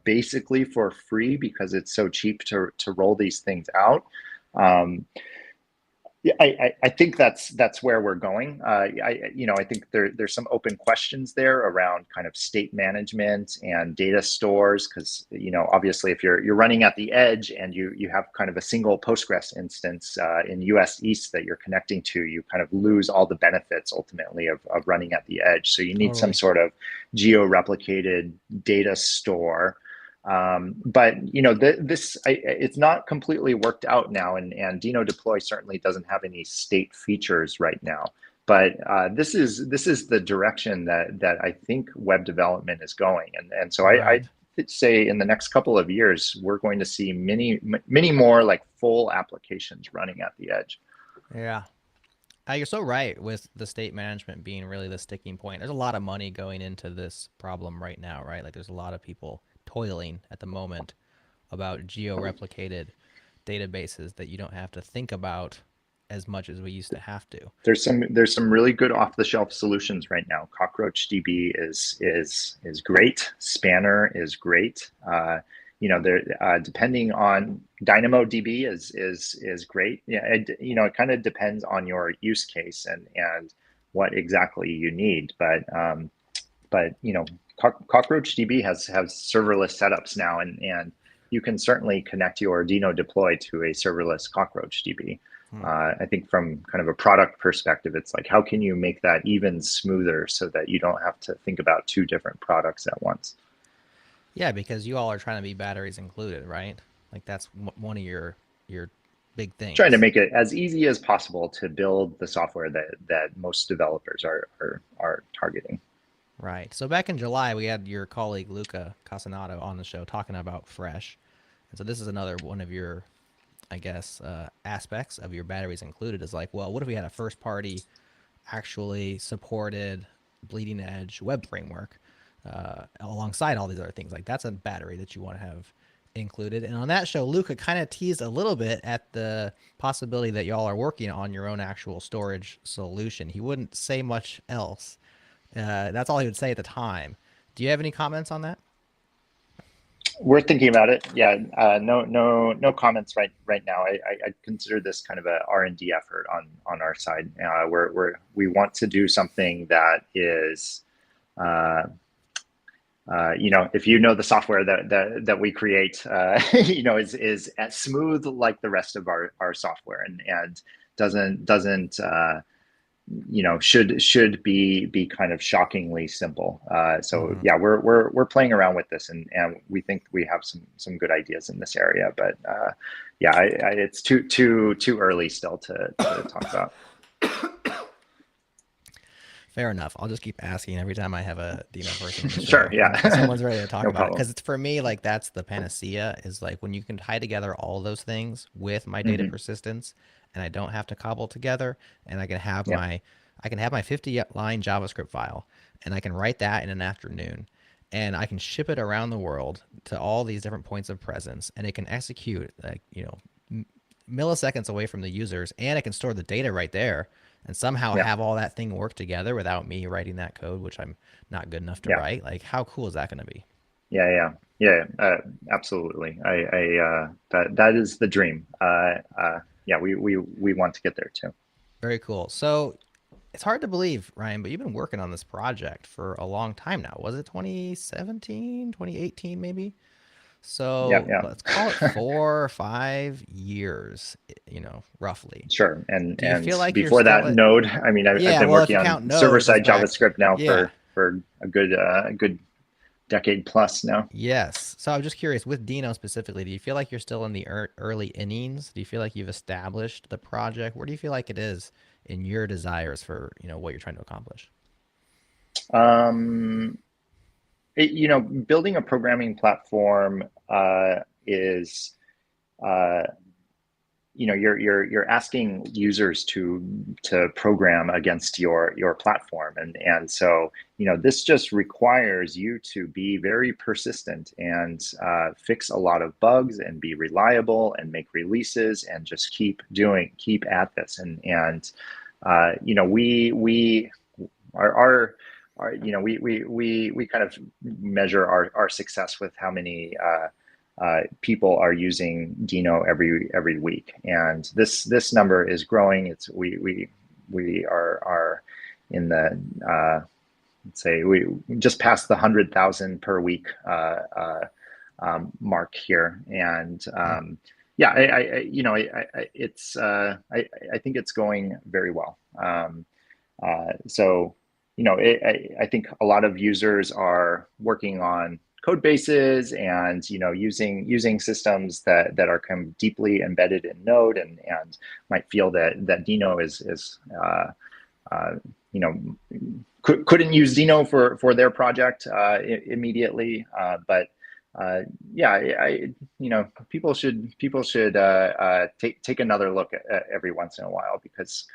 basically for free because it's so cheap to roll these things out? Yeah, I think that's where we're going. I think there's some open questions there around kind of state management and data stores, because obviously if you're running at the edge and you have kind of a single Postgres instance in US East that you're connecting to, you kind of lose all the benefits ultimately of running at the edge. So you need some sort of geo-replicated data store. But it's not completely worked out now, and Deno deploy certainly doesn't have any state features right now. But this is the direction that I think web development is going, and so
Right.
I'd say in the next couple of years we're going to see many more like full applications running at the edge.
Yeah. You're so right with the state management being really the sticking point. There's a lot of money going into this problem right now, right? Like there's a lot of people toiling at the moment about geo-replicated databases that you don't have to think about as much as we used to have to.
There's some really good off-the-shelf solutions right now. CockroachDB is great. Spanner is great. Depending on DynamoDB is great. Yeah, it kind of depends on your use case and what exactly you need. But CockroachDB has serverless setups now, and you can certainly connect your Deno deploy to a serverless CockroachDB. I think from kind of a product perspective, it's like, how can you make that even smoother so that you don't have to think about two different products at once?
Yeah, because you all are trying to be batteries included, right? Like that's one of your big things.
Trying to make it as easy as possible to build the software that most developers are targeting.
Right. So back in July, we had your colleague Luca Casanato on the show talking about Fresh. And so this is another one of your, I guess, aspects of your batteries included is like, well, what if we had a first party actually supported bleeding edge web framework alongside all these other things? Like that's a battery that you want to have included. And on that show, Luca kind of teased a little bit at the possibility that y'all are working on your own actual storage solution. He wouldn't say much else. That's all he would say at the time. Do you have any comments on that?
We're thinking about it. Yeah, no comments right now. I consider this kind of a R&D effort on our side. We want to do something that is, if you know the software that we create, is as smooth like the rest of our software, and doesn't should be kind of shockingly simple. So yeah, we're playing around with this, and we think we have some good ideas in this area, but yeah, it's too early still to talk about.
Fair enough. I'll just keep asking every time I have a Deno person on the show.
Sure, yeah.
Someone's ready to talk
No
about it.
problem.
Because it's for me, like that's the panacea is like when you can tie together all those things with my data persistence and I don't have to cobble together and I can have my 50 line JavaScript file and I can write that in an afternoon and I can ship it around the world to all these different points of presence and it can execute like, milliseconds away from the users and it can store the data right there and somehow have all that thing work together without me writing that code, which I'm not good enough to write. Like, how cool is that going to be?
Yeah, absolutely. That is the dream. Yeah, we want to get there too.
Very cool. So it's hard to believe, Ryan, but you've been working on this project for a long time now. Was it 2017, 2018, maybe? So let's call it 4 or 5 years, roughly.
Sure. And
feel like
before that Node, I mean, I've been working on server-side JavaScript now for a good decade plus now.
Yes. So I'm just curious, with Deno specifically, do you feel like you're still in the early innings? Do you feel like you've established the project? Where do you feel like it is in your desires for, what you're trying to accomplish?
Building a programming platform is, you're asking users to program against your platform, and so this just requires you to be very persistent and fix a lot of bugs and be reliable and make releases and just keep at this, and we kind of measure our success with how many people are using Deno every week, and this number is growing. We are in the let's say we just passed the 100,000 per week mark here, and yeah, I think it's going very well. So I think a lot of users are working on code bases and using systems that are kind of deeply embedded in Node, and might feel that Deno is couldn't use Deno for their project immediately, but yeah, people should take another look at every once in a while, because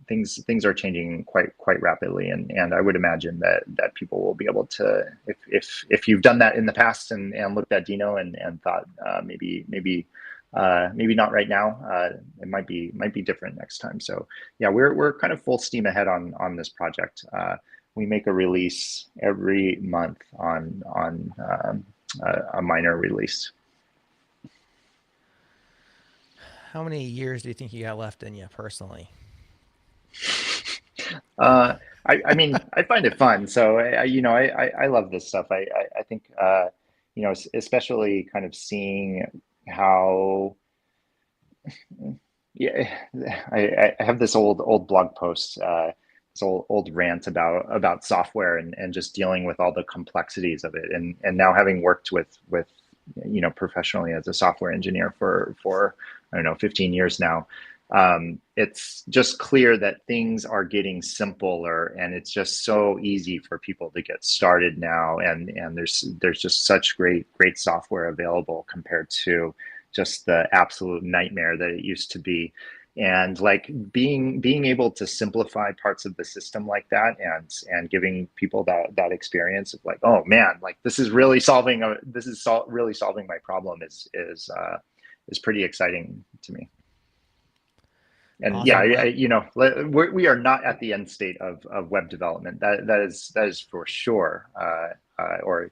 things are changing quite rapidly, and I would imagine that people will be able to, if you've done that in the past and looked at Deno and thought maybe not right now, it might be different next time. So yeah, we're kind of full steam ahead on this project. We make a release every month on a minor release.
How many years do you think you got left in you personally?
I mean, I find it fun. So I love this stuff. I think especially kind of seeing how, yeah, I have this old blog post, this old rant about software and just dealing with all the complexities of it, and now having worked with professionally as a software engineer for I don't know 15 years now. It's just clear that things are getting simpler, and it's just so easy for people to get started now. And there's just such great software available compared to just the absolute nightmare that it used to be. And like being able to simplify parts of the system like that, and giving people that experience of like, oh man, like this is really solving my problem is pretty exciting to me. And awesome. Yeah, we are not at the end state of web development. That is for sure. Or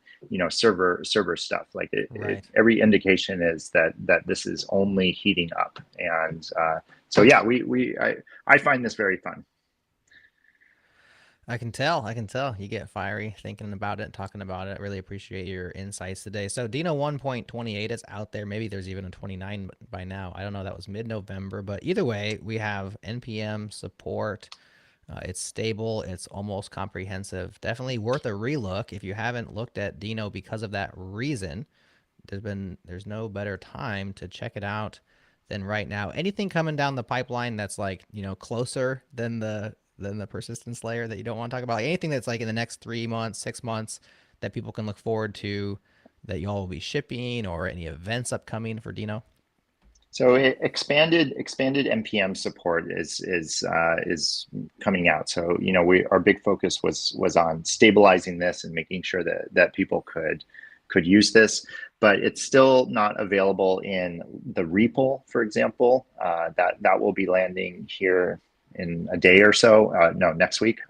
server stuff. Like
right.
Every indication is that this is only heating up. And so yeah, I find this very fun.
I can tell you get fiery thinking about it, talking about it. I really appreciate your insights today. So Deno 1.28 is out there. Maybe there's even a 29 by now. I don't know. That was mid-November, but either way, we have NPM support. It's stable. It's almost comprehensive. Definitely worth a relook if you haven't looked at Deno because of that reason. There's no better time to check it out than right now. Anything coming down the pipeline that's like closer than the persistence layer that you don't want to talk about? Like anything that's like in the next 3 months, 6 months that people can look forward to, that y'all will be shipping, or any events upcoming for Deno?
So expanded NPM support is coming out. So our big focus was on stabilizing this and making sure that people could use this, but it's still not available in the REPL, for example. That will be landing here in a day or so. No, next week.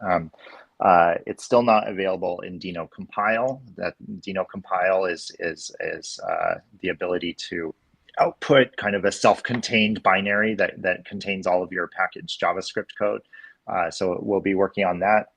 It's still not available in Deno compile. That Deno compile is the ability to output kind of a self-contained binary that contains all of your packaged JavaScript code. So we'll be working on that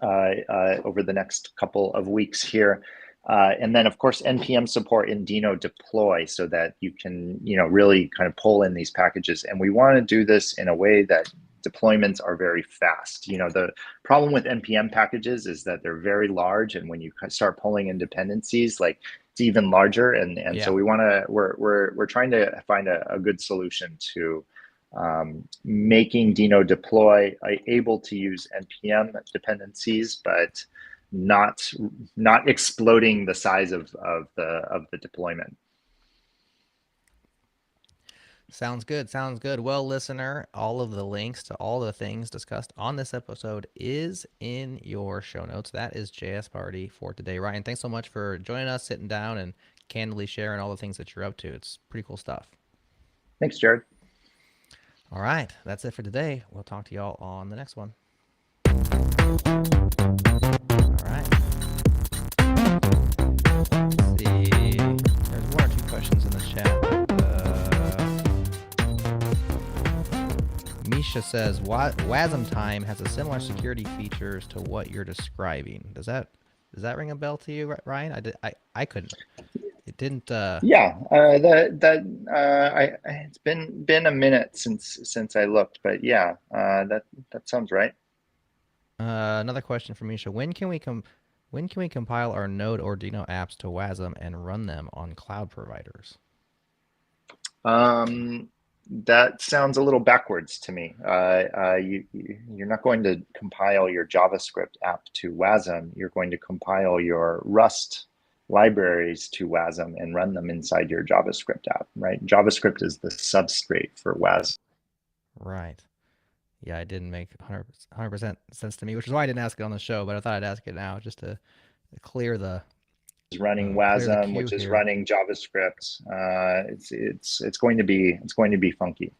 over the next couple of weeks here. And then of course, NPM support in Deno deploy, so that you can, really kind of pull in these packages. And we want to do this in a way that deployments are very fast. The problem with NPM packages is that they're very large, and when you start pulling in dependencies, like it's even larger. And yeah. So we're trying to find a good solution to making Deno deploy able to use NPM dependencies, but not exploding the size of the deployment.
Sounds good. Sounds good. Well, listener, all of the links to all the things discussed on this episode is in your show notes. That is JS Party for today. Ryan, thanks so much for joining us, sitting down, and candidly sharing all the things that you're up to. It's pretty cool stuff.
Thanks, Jerod.
All right. That's it for today. We'll talk to y'all on the next one. All right. Let's see. Misha says WASM time has a similar security features to what you're describing. Does that ring a bell to you, Ryan? I couldn't. It didn't.
Yeah, it's been a minute since I looked, but yeah, that sounds right.
Another question from Misha: when can we compile our Node or Deno apps to WASM and run them on cloud providers?
That sounds a little backwards to me. You're not going to compile your JavaScript app to WASM. You're going to compile your Rust libraries to WASM and run them inside your JavaScript app, right? JavaScript is the substrate for WASM.
Right. Yeah, it didn't make 100% sense to me, which is why I didn't ask it on the show, but I thought I'd ask it now just to clear the
is running
clear the
WASM,
queue
which is
here.
running JavaScript. It's going to be funky.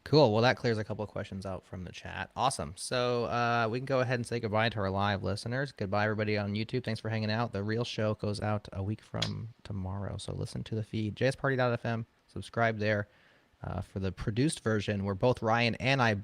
Cool. Well, that clears a couple of questions out from the chat. Awesome. So we can go ahead and say goodbye to our live listeners. Goodbye, everybody on YouTube. Thanks for hanging out. The real show goes out a week from tomorrow, so listen to the feed. jsparty.fm. Subscribe there. For the produced version, where both Ryan and I